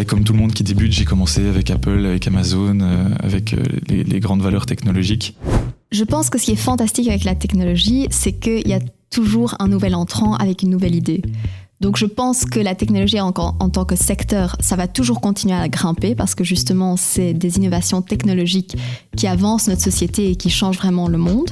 Comme tout le monde qui débute, j'ai commencé avec Apple, avec Amazon, avec les grandes valeurs technologiques. Je pense que ce qui est fantastique avec la technologie, c'est qu'il y a toujours un nouvel entrant avec une nouvelle idée. Donc je pense que la technologie en tant que secteur, ça va toujours continuer à grimper parce que justement, c'est des innovations technologiques qui avancent notre société et qui changent vraiment le monde.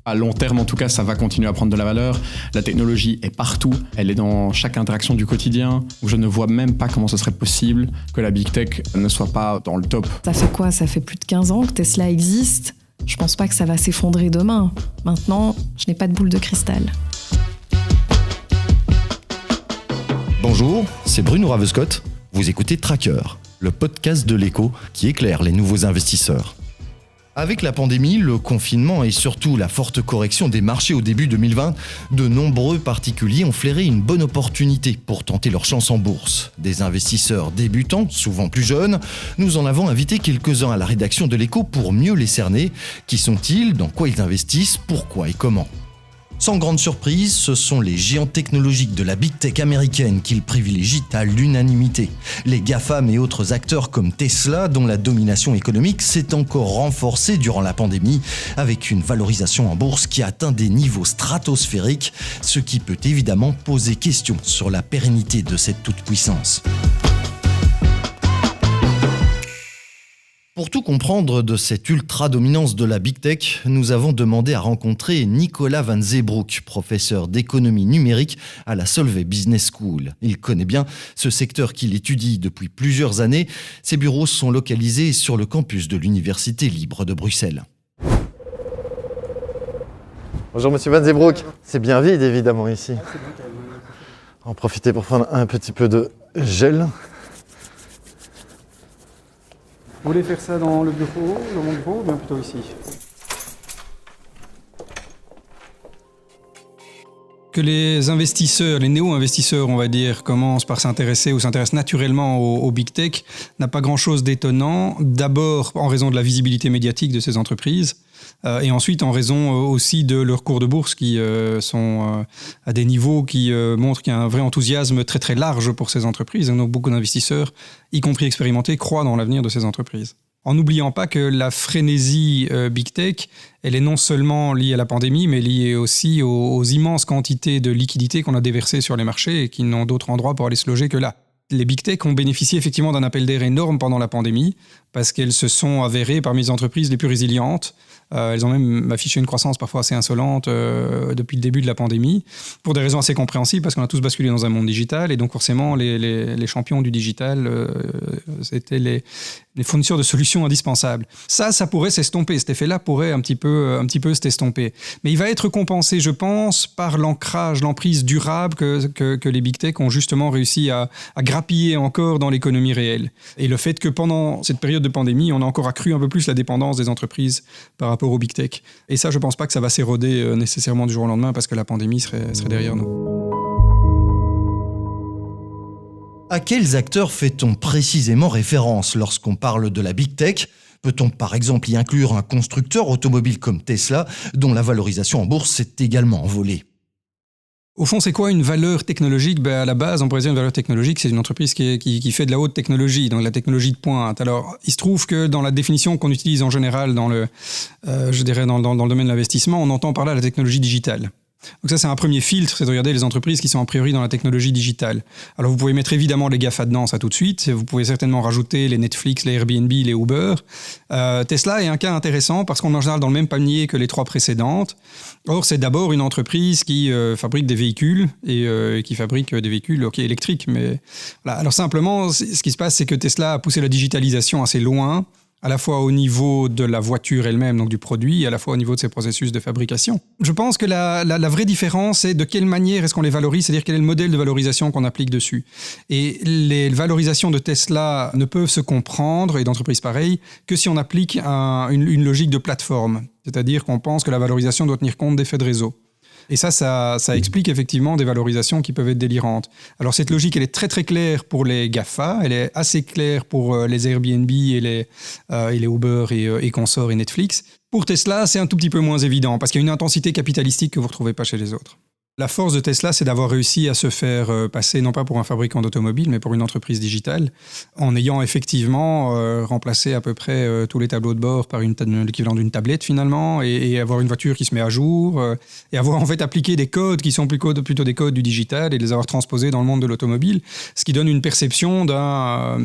À long terme, en tout cas, ça va continuer à prendre de la valeur. La technologie est partout, elle est dans chaque interaction du quotidien. Je ne vois même pas comment ce serait possible que la Big Tech ne soit pas dans le top. Ça fait quoi ? Ça fait plus de 15 ans que Tesla existe. Je pense pas que ça va s'effondrer demain. Maintenant, je n'ai pas de boule de cristal. Bonjour, c'est Bruno Ravescott. Vous écoutez Tracker, le podcast de l'Écho qui éclaire les nouveaux investisseurs. Avec la pandémie, le confinement et surtout la forte correction des marchés au début 2020, de nombreux particuliers ont flairé une bonne opportunité pour tenter leur chance en bourse. Des investisseurs débutants, souvent plus jeunes, nous en avons invité quelques-uns à la rédaction de l'Écho pour mieux les cerner. Qui sont-ils ? Dans quoi ils investissent ? Pourquoi et comment ? Sans grande surprise, ce sont les géants technologiques de la Big Tech américaine qu'ils privilégient à l'unanimité. Les GAFAM et autres acteurs comme Tesla, dont la domination économique s'est encore renforcée durant la pandémie, avec une valorisation en bourse qui atteint des niveaux stratosphériques, ce qui peut évidemment poser question sur la pérennité de cette toute-puissance. Pour tout comprendre de cette ultra-dominance de la Big Tech, nous avons demandé à rencontrer Nicolas Van Zeebroek, professeur d'économie numérique à la Solvay Business School. Il connaît bien ce secteur qu'il étudie depuis plusieurs années. Ses bureaux sont localisés sur le campus de l'Université libre de Bruxelles. Bonjour Monsieur Van Zeebroek. C'est bien vide évidemment ici. On va profiter pour prendre un petit peu de gel. Vous voulez faire ça dans le bureau, dans mon bureau, ou bien plutôt ici ? Que les investisseurs, les néo-investisseurs, on va dire, commencent par s'intéresser ou s'intéressent naturellement aux big tech n'a pas grand-chose d'étonnant. D'abord, en raison de la visibilité médiatique de ces entreprises, et ensuite en raison aussi de leurs cours de bourse qui sont à des niveaux qui montrent qu'il y a un vrai enthousiasme très très large pour ces entreprises. Et donc beaucoup d'investisseurs, y compris expérimentés, croient dans l'avenir de ces entreprises. En n'oubliant pas que la frénésie Big Tech, elle est non seulement liée à la pandémie, mais liée aussi aux immenses quantités de liquidités qu'on a déversées sur les marchés et qui n'ont d'autre endroit pour aller se loger que là. Les Big Tech ont bénéficié effectivement d'un appel d'air énorme pendant la pandémie parce qu'elles se sont avérées parmi les entreprises les plus résilientes. Elles ont même affiché une croissance parfois assez insolente depuis le début de la pandémie, pour des raisons assez compréhensibles, parce qu'on a tous basculé dans un monde digital, et donc forcément les champions du digital, c'était les fournisseurs de solutions indispensables. Ça pourrait s'estomper, cet effet-là pourrait un petit peu s'estomper. Mais il va être compensé, je pense, par l'ancrage, l'emprise durable que les Big Tech ont justement réussi à grappiller encore dans l'économie réelle. Et le fait que pendant cette période de pandémie, on a encore accru un peu plus la dépendance des entreprises par rapport aux Big Tech. Et ça, je ne pense pas que ça va s'éroder nécessairement du jour au lendemain parce que la pandémie serait derrière nous. À quels acteurs fait-on précisément référence lorsqu'on parle de la Big Tech ? Peut-on par exemple y inclure un constructeur automobile comme Tesla, dont la valorisation en bourse s'est également envolée ? Au fond, c'est quoi une valeur technologique ? À la base, on pourrait dire une valeur technologique, c'est une entreprise qui fait de la haute technologie, donc la technologie de pointe. Alors, il se trouve que dans la définition qu'on utilise en général dans le domaine de l'investissement, on entend par là la technologie digitale. Donc ça, c'est un premier filtre, c'est de regarder les entreprises qui sont a priori dans la technologie digitale. Alors vous pouvez mettre évidemment les GAFA dedans, ça tout de suite. Vous pouvez certainement rajouter les Netflix, les Airbnb, les Uber. Tesla est un cas intéressant parce qu'on est en général dans le même panier que les trois précédentes. Or, c'est d'abord une entreprise qui fabrique des véhicules et qui fabrique des véhicules électriques. Mais voilà. Alors simplement, ce qui se passe, c'est que Tesla a poussé la digitalisation assez loin, à la fois au niveau de la voiture elle-même, donc du produit, et à la fois au niveau de ses processus de fabrication. Je pense que la vraie différence, c'est de quelle manière est-ce qu'on les valorise, c'est-à-dire quel est le modèle de valorisation qu'on applique dessus. Et les valorisations de Tesla ne peuvent se comprendre, et d'entreprises pareilles, que si on applique une logique de plateforme. C'est-à-dire qu'on pense que la valorisation doit tenir compte d'effets de réseau. Et ça explique effectivement des valorisations qui peuvent être délirantes. Alors cette logique, elle est très très claire pour les GAFA, elle est assez claire pour les Airbnb et les Uber et consorts et Netflix. Pour Tesla, c'est un tout petit peu moins évident parce qu'il y a une intensité capitalistique que vous ne retrouvez pas chez les autres. La force de Tesla, c'est d'avoir réussi à se faire passer, non pas pour un fabricant d'automobile, mais pour une entreprise digitale, en ayant effectivement remplacé à peu près tous les tableaux de bord par l'équivalent d'une tablette finalement, et avoir une voiture qui se met à jour, et avoir en fait appliqué des codes qui sont plutôt des codes du digital, et les avoir transposés dans le monde de l'automobile, ce qui donne une perception d'un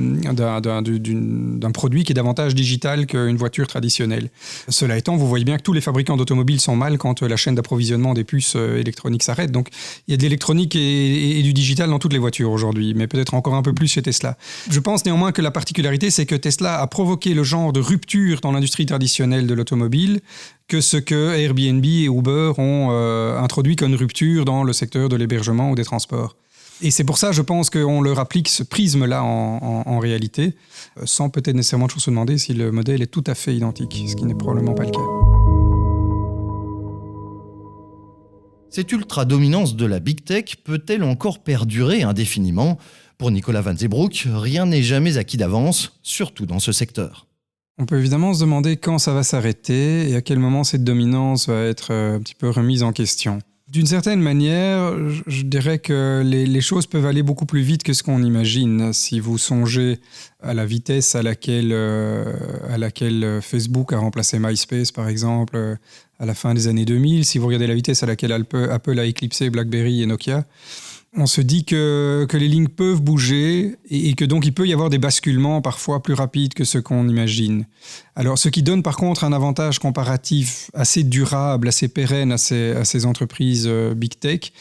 produit qui est davantage digital qu'une voiture traditionnelle. Cela étant, vous voyez bien que tous les fabricants d'automobiles sont mal quand la chaîne d'approvisionnement des puces électroniques s'arrête. Donc, il y a de l'électronique et du digital dans toutes les voitures aujourd'hui, mais peut-être encore un peu plus chez Tesla. Je pense néanmoins que la particularité, c'est que Tesla a provoqué le genre de rupture dans l'industrie traditionnelle de l'automobile que ce que Airbnb et Uber ont introduit comme rupture dans le secteur de l'hébergement ou des transports. Et c'est pour ça, je pense qu'on leur applique ce prisme-là en réalité, sans peut-être nécessairement toujours se demander si le modèle est tout à fait identique, ce qui n'est probablement pas le cas. Cette ultra-dominance de la Big Tech peut-elle encore perdurer indéfiniment ? Pour Nicolas Van Zeebroek, rien n'est jamais acquis d'avance, surtout dans ce secteur. On peut évidemment se demander quand ça va s'arrêter et à quel moment cette dominance va être un petit peu remise en question. D'une certaine manière, je dirais que les choses peuvent aller beaucoup plus vite que ce qu'on imagine. Si vous songez à la vitesse à laquelle Facebook a remplacé MySpace, par exemple, à la fin des années 2000, si vous regardez la vitesse à laquelle Apple a éclipsé BlackBerry et Nokia, on se dit que les lignes peuvent bouger et que donc il peut y avoir des basculements parfois plus rapides que ce qu'on imagine. Alors, ce qui donne par contre un avantage comparatif assez durable, assez pérenne à ces entreprises Big Tech,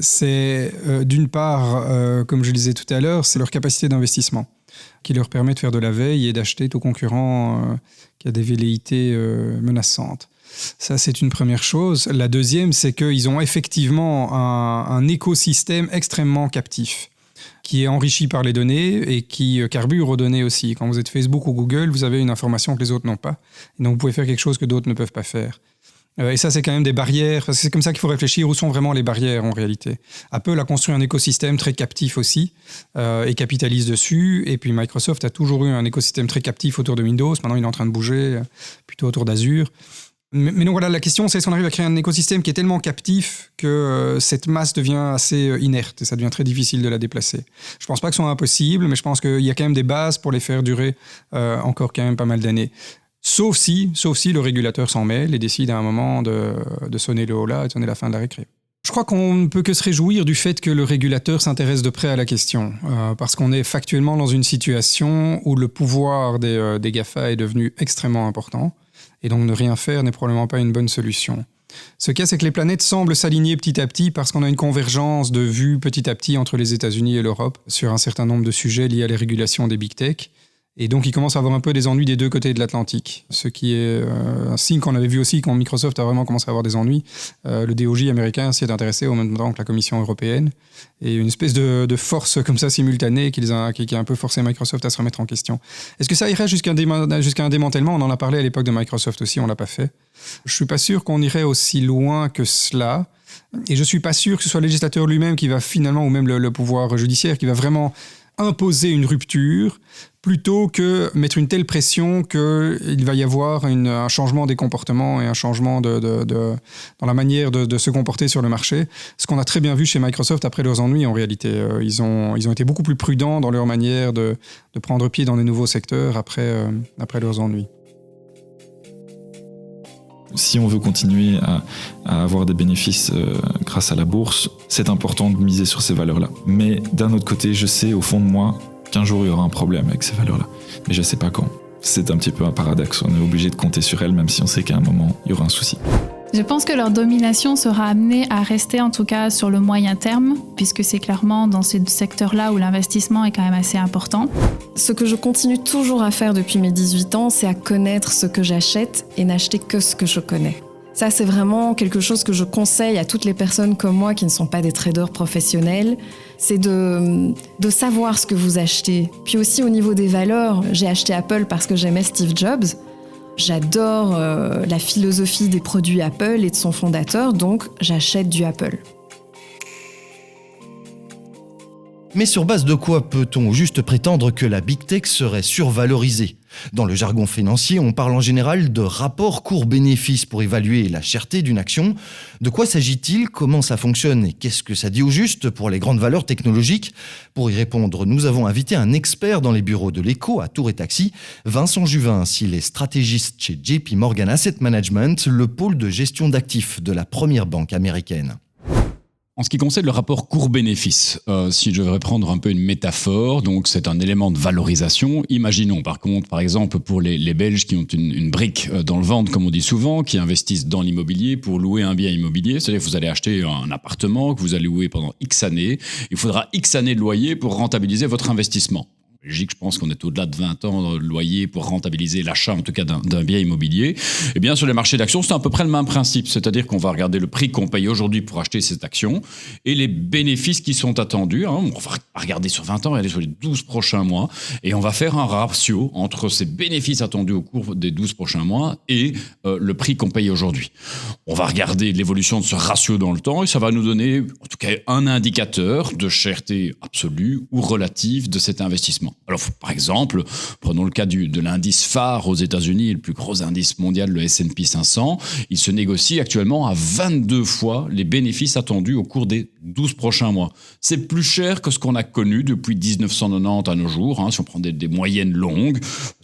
c'est d'une part, comme je le disais tout à l'heure, c'est leur capacité d'investissement qui leur permet de faire de la veille et d'acheter tout concurrent qui a des velléités menaçantes. Ça, c'est une première chose. La deuxième, c'est qu'ils ont effectivement un écosystème extrêmement captif qui est enrichi par les données et qui carbure aux données aussi. Quand vous êtes Facebook ou Google, vous avez une information que les autres n'ont pas. Et donc, vous pouvez faire quelque chose que d'autres ne peuvent pas faire. Et ça, c'est quand même des barrières. Parce que c'est comme ça qu'il faut réfléchir. Où sont vraiment les barrières, en réalité ? Apple a construit un écosystème très captif aussi et capitalise dessus. Et puis, Microsoft a toujours eu un écosystème très captif autour de Windows. Maintenant, il est en train de bouger plutôt autour d'Azure. Mais donc voilà, la question, c'est si on arrive à créer un écosystème qui est tellement captif que cette masse devient assez inerte et ça devient très difficile de la déplacer. Je ne pense pas que ce soit impossible, mais je pense qu'il y a quand même des bases pour les faire durer encore quand même pas mal d'années. Sauf si le régulateur s'en mêle et décide à un moment de sonner le holà et de sonner la fin de la récré. Je crois qu'on ne peut que se réjouir du fait que le régulateur s'intéresse de près à la question, parce qu'on est factuellement dans une situation où le pouvoir des GAFA est devenu extrêmement important. Et donc ne rien faire n'est probablement pas une bonne solution. Ce cas, c'est que les planètes semblent s'aligner petit à petit parce qu'on a une convergence de vues petit à petit entre les États-Unis et l'Europe sur un certain nombre de sujets liés à les régulations des big tech. Et donc, il commence à avoir un peu des ennuis des deux côtés de l'Atlantique, ce qui est un signe qu'on avait vu aussi quand Microsoft a vraiment commencé à avoir des ennuis. Le DOJ américain s'y est intéressé au même temps que la Commission européenne. Et une espèce de force comme ça simultanée qui a un peu forcé Microsoft à se remettre en question. Est-ce que ça irait jusqu'à un démantèlement ? On en a parlé à l'époque de Microsoft aussi, on ne l'a pas fait. Je ne suis pas sûr qu'on irait aussi loin que cela. Et je ne suis pas sûr que ce soit le législateur lui-même qui va finalement, ou même le pouvoir judiciaire, qui va vraiment imposer une rupture plutôt que mettre une telle pression qu'il va y avoir un changement des comportements et un changement dans la manière de se comporter sur le marché. Ce qu'on a très bien vu chez Microsoft après leurs ennuis en réalité. Ils ont été beaucoup plus prudents dans leur manière de prendre pied dans des nouveaux secteurs après leurs ennuis. Si on veut continuer à avoir des bénéfices grâce à la bourse, c'est important de miser sur ces valeurs-là. Mais d'un autre côté, je sais au fond de moi qu'un jour il y aura un problème avec ces valeurs-là. Mais je ne sais pas quand. C'est un petit peu un paradoxe. On est obligé de compter sur elles, même si on sait qu'à un moment, il y aura un souci. Je pense que leur domination sera amenée à rester, en tout cas sur le moyen terme, puisque c'est clairement dans ces secteurs-là où l'investissement est quand même assez important. Ce que je continue toujours à faire depuis mes 18 ans, c'est à connaître ce que j'achète et n'acheter que ce que je connais. Ça, c'est vraiment quelque chose que je conseille à toutes les personnes comme moi qui ne sont pas des traders professionnels. C'est de savoir ce que vous achetez. Puis aussi au niveau des valeurs, j'ai acheté Apple parce que j'aimais Steve Jobs. J'adore la philosophie des produits Apple et de son fondateur, donc j'achète du Apple. Mais sur base de quoi peut-on au juste prétendre que la Big Tech serait survalorisée ? Dans le jargon financier, on parle en général de rapport cours-bénéfice pour évaluer la cherté d'une action. De quoi s'agit-il ? Comment ça fonctionne ? Et qu'est-ce que ça dit au juste pour les grandes valeurs technologiques ? Pour y répondre, nous avons invité un expert dans les bureaux de l'Écho à Tour et Taxi, Vincent Juvin. Il est stratégiste chez JP Morgan Asset Management, le pôle de gestion d'actifs de la première banque américaine. En ce qui concerne le rapport cours-bénéfice, si je devrais prendre un peu une métaphore, donc c'est un élément de valorisation. Imaginons par contre, par exemple, pour les Belges qui ont une brique dans le ventre, comme on dit souvent, qui investissent dans l'immobilier pour louer un bien immobilier. C'est-à-dire que vous allez acheter un appartement que vous allez louer pendant X années. Il faudra X années de loyer pour rentabiliser votre investissement. En Belgique, je pense qu'on est au-delà de 20 ans de loyer pour rentabiliser l'achat, en tout cas, d'un bien immobilier. Eh bien, sur les marchés d'actions, c'est à peu près le même principe. C'est-à-dire qu'on va regarder le prix qu'on paye aujourd'hui pour acheter cette action et les bénéfices qui sont attendus. On va regarder sur 20 ans, regarder sur les 12 prochains mois et on va faire un ratio entre ces bénéfices attendus au cours des 12 prochains mois et le prix qu'on paye aujourd'hui. On va regarder l'évolution de ce ratio dans le temps et ça va nous donner, en tout cas, un indicateur de cherté absolue ou relative de cet investissement. Alors, par exemple, prenons le cas de l'indice phare aux États-Unis, le plus gros indice mondial, le S&P 500. Il se négocie actuellement à 22 fois les bénéfices attendus au cours des 12 prochains mois. C'est plus cher que ce qu'on a connu depuis 1990 à nos jours. Si on prend des moyennes longues,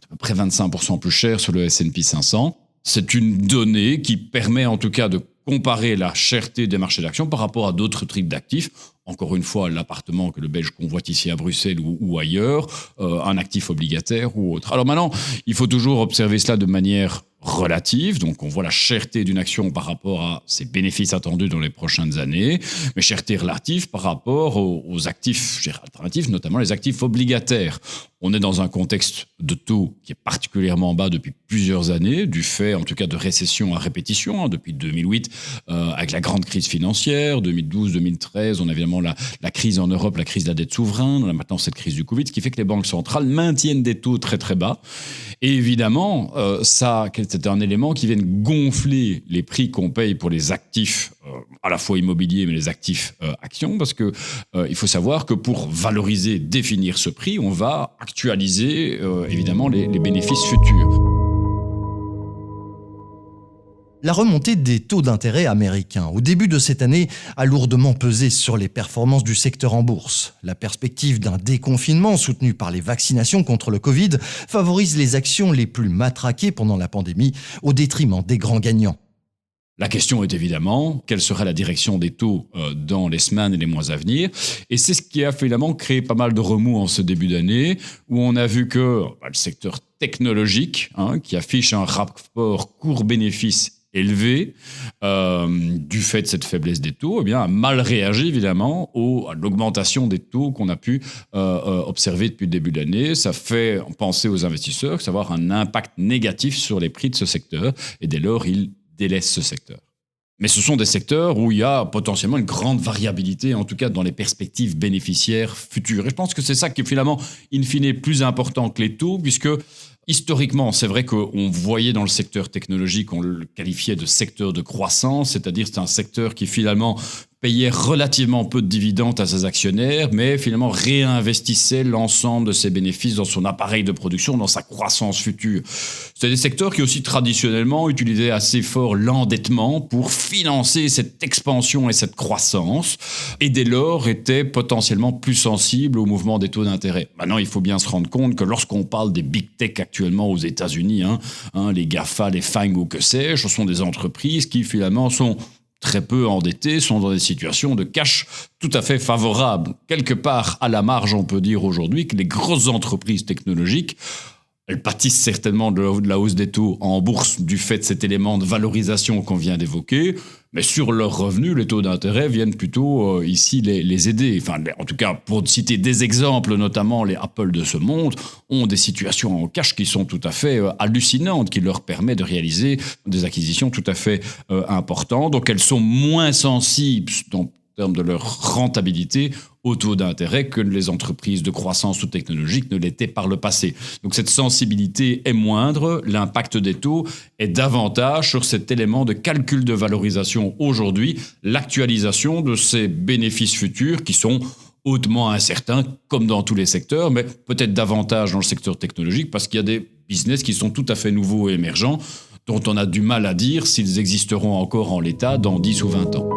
à peu près 25% plus cher sur le S&P 500. C'est une donnée qui permet en tout cas de comparer la cherté des marchés d'actions par rapport à d'autres types d'actifs. Encore une fois, l'appartement que le Belge convoite ici à Bruxelles ou ailleurs, un actif obligataire ou autre. Alors maintenant, il faut toujours observer cela de manière relative. Donc, on voit la cherté d'une action par rapport à ses bénéfices attendus dans les prochaines années, mais cherté relative par rapport aux actifs alternatifs, notamment les actifs obligataires. On est dans un contexte de taux qui est particulièrement bas depuis plusieurs années, du fait en tout cas de récession à répétition, depuis 2008 avec la grande crise financière, 2012-2013, on a évidemment la crise en Europe, la crise de la dette souveraine, on a maintenant cette crise du Covid, ce qui fait que les banques centrales maintiennent des taux très très bas. Et évidemment, ça, c'est un élément qui vient gonfler les prix qu'on paye pour les actifs, à la fois immobiliers, mais les actifs actions, parce que il faut savoir que pour valoriser, définir ce prix, on va actualiser évidemment les bénéfices futurs. La remontée des taux d'intérêt américains au début de cette année a lourdement pesé sur les performances du secteur en bourse. La perspective d'un déconfinement soutenu par les vaccinations contre le Covid favorise les actions les plus matraquées pendant la pandémie au détriment des grands gagnants. La question est évidemment, quelle sera la direction des taux dans les semaines et les mois à venir ? Et c'est ce qui a finalement créé pas mal de remous en ce début d'année, où on a vu que le secteur technologique, qui affiche un rapport cours-bénéfice élevé, du fait de cette faiblesse des taux, a mal réagi évidemment à l'augmentation des taux qu'on a pu observer depuis le début de l'année. Ça fait penser aux investisseurs que ça va avoir un impact négatif sur les prix de ce secteur, et dès lors, ils délaisse ce secteur. Mais ce sont des secteurs où il y a potentiellement une grande variabilité, en tout cas dans les perspectives bénéficiaires futures. Et je pense que c'est ça qui est finalement, in fine, plus important que les taux, puisque historiquement, c'est vrai qu'on voyait dans le secteur technologique, on le qualifiait de secteur de croissance, c'est-à-dire c'est un secteur qui finalement payait relativement peu de dividendes à ses actionnaires, mais finalement réinvestissait l'ensemble de ses bénéfices dans son appareil de production, dans sa croissance future. C'est des secteurs qui aussi traditionnellement utilisaient assez fort l'endettement pour financer cette expansion et cette croissance, et dès lors étaient potentiellement plus sensibles au mouvement des taux d'intérêt. Maintenant, il faut bien se rendre compte que lorsqu'on parle des big tech actuellement aux États-Unis, les GAFA, les FANG ou que sais-je, ce sont des entreprises qui finalement sont très peu endettés, sont dans des situations de cash tout à fait favorables. Quelque part, à la marge, on peut dire aujourd'hui que les grosses entreprises technologiques, elles pâtissent certainement de la hausse des taux en bourse du fait de cet élément de valorisation qu'on vient d'évoquer, mais sur leurs revenus, les taux d'intérêt viennent plutôt ici les aider. Enfin, en tout cas, pour citer des exemples, notamment les Apple de ce monde, ont des situations en cash qui sont tout à fait hallucinantes, qui leur permettent de réaliser des acquisitions tout à fait importantes. Donc, elles sont moins sensibles en termes de leur rentabilité au taux d'intérêt que les entreprises de croissance ou technologique ne l'étaient par le passé. Donc cette sensibilité est moindre, l'impact des taux est davantage sur cet élément de calcul de valorisation aujourd'hui, l'actualisation de ces bénéfices futurs qui sont hautement incertain, comme dans tous les secteurs, mais peut-être davantage dans le secteur technologique, parce qu'il y a des business qui sont tout à fait nouveaux et émergents, dont on a du mal à dire s'ils existeront encore en l'état dans 10 ou 20 ans.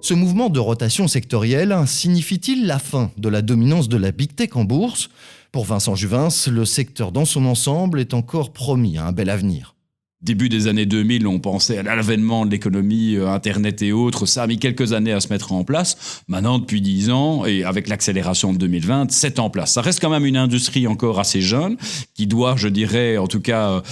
Ce mouvement de rotation sectorielle signifie-t-il la fin de la dominance de la Big Tech en bourse ? Pour Vincent Juvins, le secteur dans son ensemble est encore promis à un bel avenir. Début des années 2000, on pensait à l'avènement de l'économie, Internet et autres. Ça a mis quelques années à se mettre en place. Maintenant, depuis 10 ans, et avec l'accélération de 2020, c'est en place. Ça reste quand même une industrie encore assez jeune, qui doit, je dirais, en tout cas,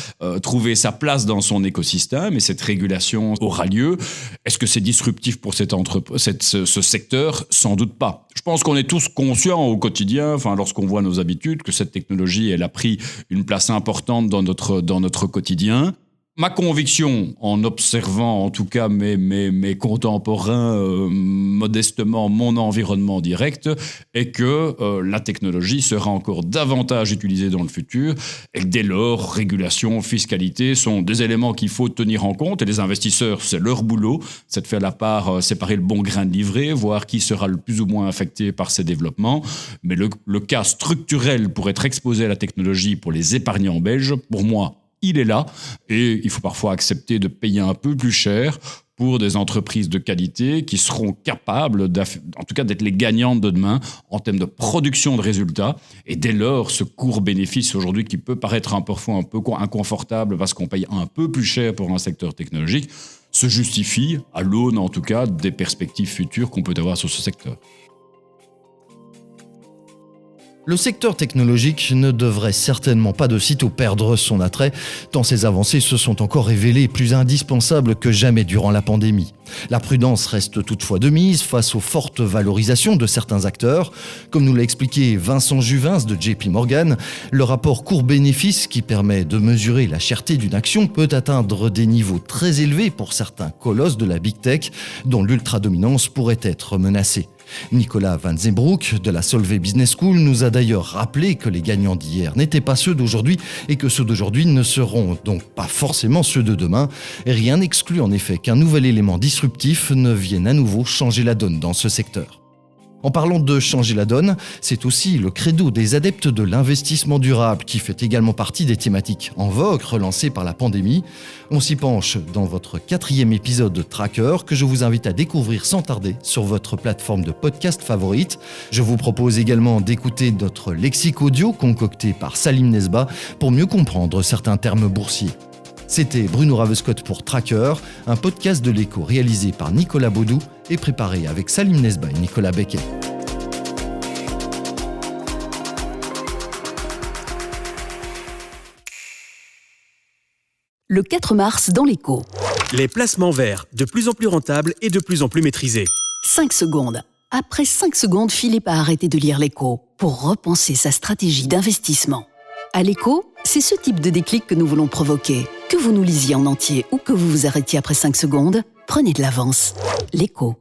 trouver sa place dans son écosystème, et cette régulation aura lieu. Est-ce que c'est disruptif pour ce secteur ? Sans doute pas. Je pense qu'on est tous conscients au quotidien, lorsqu'on voit nos habitudes, que cette technologie, elle a pris une place importante dans notre quotidien. Ma conviction, en observant en tout cas mes contemporains, modestement mon environnement direct, est que la technologie sera encore davantage utilisée dans le futur et que dès lors, régulation, fiscalité sont des éléments qu'il faut tenir en compte, et les investisseurs, c'est leur boulot, c'est de faire la part, séparer le bon grain de livret, voir qui sera le plus ou moins affecté par ces développements. Mais le cas structurel pour être exposé à la technologie pour les épargnants belges, pour moi, il est là, et il faut parfois accepter de payer un peu plus cher pour des entreprises de qualité qui seront capables, en tout cas, d'être les gagnantes de demain en termes de production de résultats. Et dès lors, ce court-bénéfice aujourd'hui qui peut paraître parfois un peu inconfortable parce qu'on paye un peu plus cher pour un secteur technologique, se justifie à l'aune, en tout cas, des perspectives futures qu'on peut avoir sur ce secteur. Le secteur technologique ne devrait certainement pas de sitôt perdre son attrait, tant ces avancées se sont encore révélées plus indispensables que jamais durant la pandémie. La prudence reste toutefois de mise face aux fortes valorisations de certains acteurs. Comme nous l'a expliqué Vincent Juvins de JP Morgan, le rapport court-bénéfice qui permet de mesurer la cherté d'une action peut atteindre des niveaux très élevés pour certains colosses de la Big Tech, dont l'ultra-dominance pourrait être menacée. Nicolas Van Zembroek de la Solvay Business School nous a d'ailleurs rappelé que les gagnants d'hier n'étaient pas ceux d'aujourd'hui et que ceux d'aujourd'hui ne seront donc pas forcément ceux de demain. Et rien n'exclut en effet qu'un nouvel élément disruptif ne vienne à nouveau changer la donne dans ce secteur. En parlant de changer la donne, c'est aussi le credo des adeptes de l'investissement durable qui fait également partie des thématiques en vogue relancées par la pandémie. On s'y penche dans votre 4e épisode de Tracker que je vous invite à découvrir sans tarder sur votre plateforme de podcast favorite. Je vous propose également d'écouter notre lexique audio concocté par Salim Nesba pour mieux comprendre certains termes boursiers. C'était Bruno Ravescott pour Tracker, un podcast de l'écho réalisé par Nicolas Baudou et préparé avec Salim Nesba et Nicolas Becquet. Le 4 mars dans l'écho. Les placements verts, de plus en plus rentables et de plus en plus maîtrisés. 5 secondes. Après 5 secondes, Philippe a arrêté de lire l'écho pour repenser sa stratégie d'investissement. À l'écho, c'est ce type de déclic que nous voulons provoquer. Que vous nous lisiez en entier ou que vous vous arrêtiez après 5 secondes, prenez de l'avance. L'écho.